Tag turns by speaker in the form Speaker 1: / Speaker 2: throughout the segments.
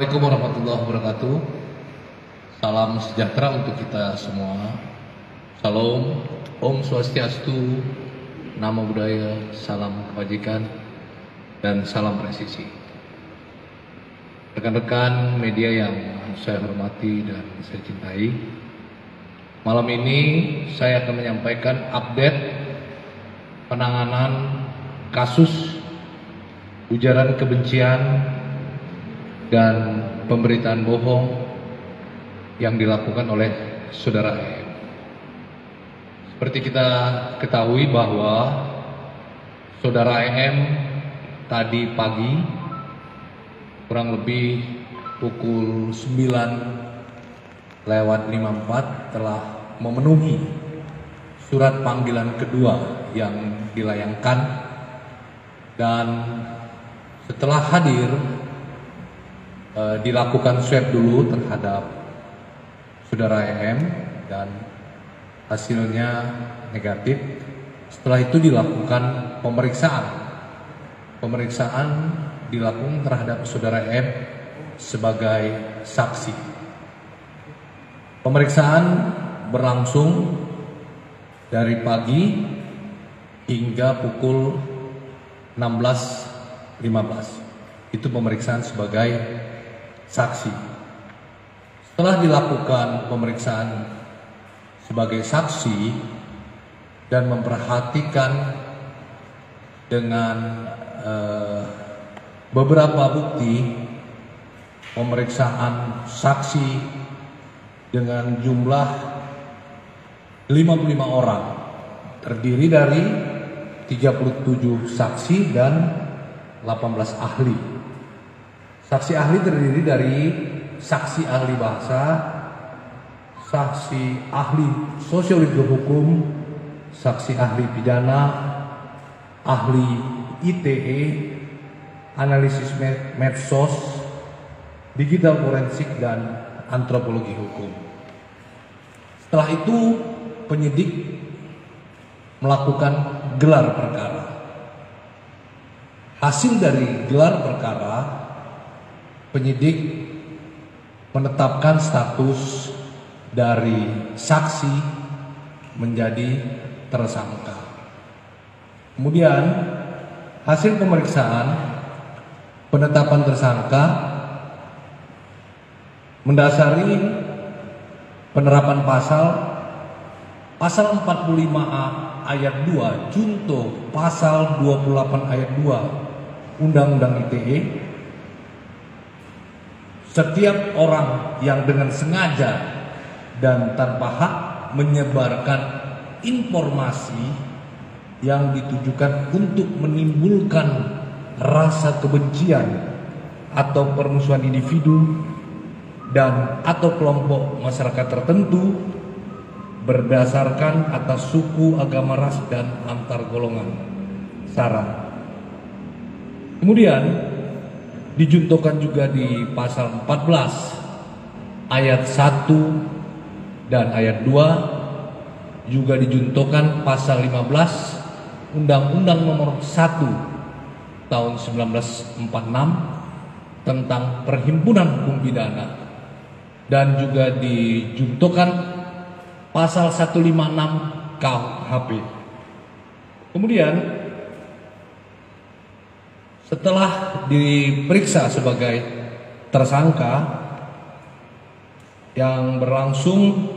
Speaker 1: Assalamualaikum warahmatullahi wabarakatuh. Salam sejahtera untuk kita semua. Salam, Om Swastiastu, Namo Buddhaya, salam kebajikan, dan salam presisi. Rekan-rekan media yang saya hormati dan saya cintai, malam ini saya akan menyampaikan update penanganan kasus ujaran kebencian dan pemberitaan bohong yang dilakukan oleh saudara EM. Seperti kita ketahui bahwa saudara EM tadi pagi kurang lebih pukul 9:54 telah memenuhi surat panggilan kedua yang dilayangkan, dan setelah hadir dilakukan swab dulu terhadap saudara EM dan hasilnya negatif. Setelah itu dilakukan pemeriksaan dilakukan terhadap saudara EM sebagai saksi. Pemeriksaan berlangsung dari pagi hingga pukul 16:15. Itu pemeriksaan sebagai saksi. Setelah dilakukan pemeriksaan sebagai saksi dan memperhatikan dengan beberapa bukti, pemeriksaan saksi dengan jumlah 55 orang, terdiri dari 37 saksi dan 18 ahli. Saksi ahli terdiri dari saksi ahli bahasa, saksi ahli sosiologi hukum, saksi ahli pidana, ahli ITE, analisis medsos, digital forensik, dan antropologi hukum. Setelah itu penyidik melakukan gelar perkara. Hasil dari gelar perkara, penyidik menetapkan status dari saksi menjadi tersangka. Kemudian hasil pemeriksaan penetapan tersangka mendasari penerapan pasal 45A ayat 2 junto pasal 28 ayat 2 Undang-Undang ITE. Setiap orang yang dengan sengaja dan tanpa hak menyebarkan informasi yang ditujukan untuk menimbulkan rasa kebencian atau permusuhan individu dan atau kelompok masyarakat tertentu berdasarkan atas suku, agama, ras, dan antar golongan sara. Kemudian dijuntukan juga di pasal 14 ayat 1 dan ayat 2, juga dijuntukan pasal 15 Undang-Undang Nomor 1 tahun 1946 tentang Perhimpunan Hukum Pidana, dan juga dijuntukan pasal 156 KUHP. Kemudian setelah diperiksa sebagai tersangka yang berlangsung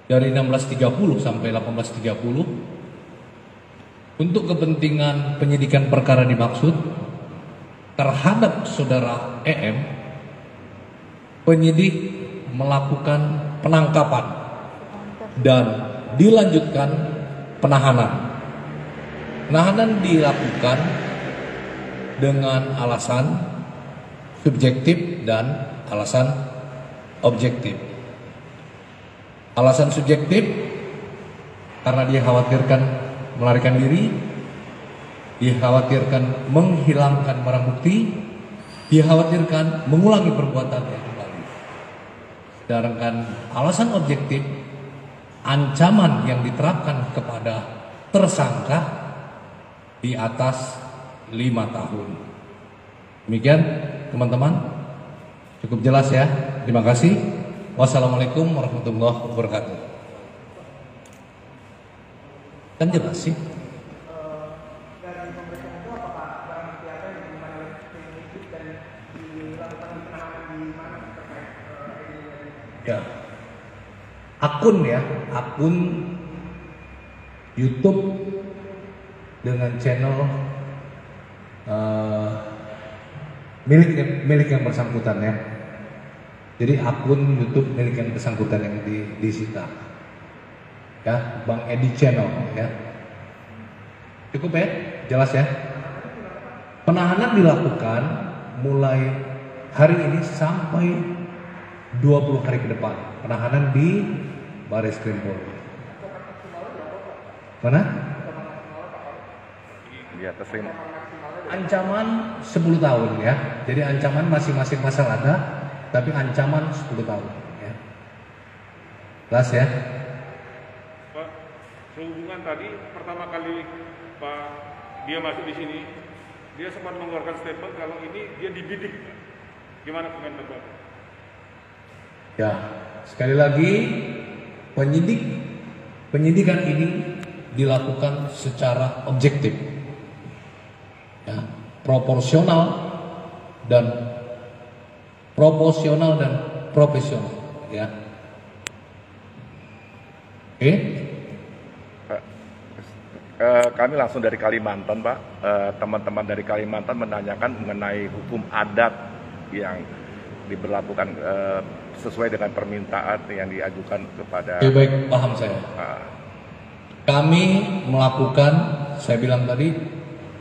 Speaker 1: dari 16.30 sampai 18.30 untuk kepentingan penyidikan perkara dimaksud terhadap saudara EM, penyidik melakukan penangkapan dan dilanjutkan penahanan. Penahanan dilakukan dengan alasan subjektif dan alasan objektif. Alasan subjektif karena dikhawatirkan melarikan diri, dikhawatirkan menghilangkan barang bukti, dikhawatirkan mengulangi perbuatannya kembali. Sedangkan alasan objektif, ancaman yang diterapkan kepada tersangka di atas 5 tahun. Demikian teman-teman. Cukup jelas ya. Terima kasih. Wassalamualaikum warahmatullahi wabarakatuh. Kan jelas sih.
Speaker 2: Dari pemeriksaan itu apakah barang bukti apa yang ditemukan oleh penyidik dan dilakukan penahanan di mana terkait
Speaker 1: Ya. Akun YouTube dengan channel milik yang bersangkutan ya. Jadi akun YouTube milik yang bersangkutan yang disita. Ya, Bang Edi Channel ya. Cukup ya? Jelas ya? Penahanan dilakukan mulai hari ini sampai 20 hari ke depan. Penahanan di Baris Krim Polri. Mana?
Speaker 3: Di atas 5.
Speaker 1: Ancaman 10 tahun ya. Jadi ancaman masing-masing pasal ada, tapi ancaman 10 tahun ya. Jelas ya?
Speaker 4: Pak, sehubungan tadi pertama kali Pak dia masuk di sini, dia sempat mengeluarkan statement kalau ini dia dibidik. Gimana komentar Pak?
Speaker 1: Ya, sekali lagi penyidikan ini dilakukan secara objektif, ya, proporsional dan profesional, ya. Oke?
Speaker 3: Pak, kami langsung dari Kalimantan, Pak. Teman-teman dari Kalimantan menanyakan mengenai hukum adat yang diberlakukan sesuai dengan permintaan yang diajukan kepada.
Speaker 1: Oke, baik, paham saya. Kami melakukan, saya bilang tadi,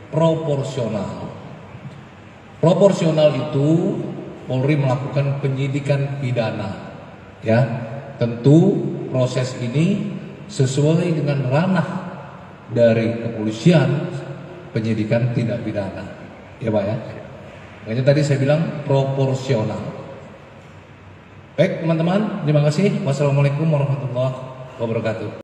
Speaker 1: proporsional. Proporsional itu Polri melakukan penyidikan pidana, ya. Tentu proses ini sesuai dengan ranah dari kepolisian, penyidikan tindak pidana, ya Pak ya. Makanya tadi saya bilang proporsional. Baik teman-teman, terima kasih. Wassalamualaikum warahmatullahi wabarakatuh.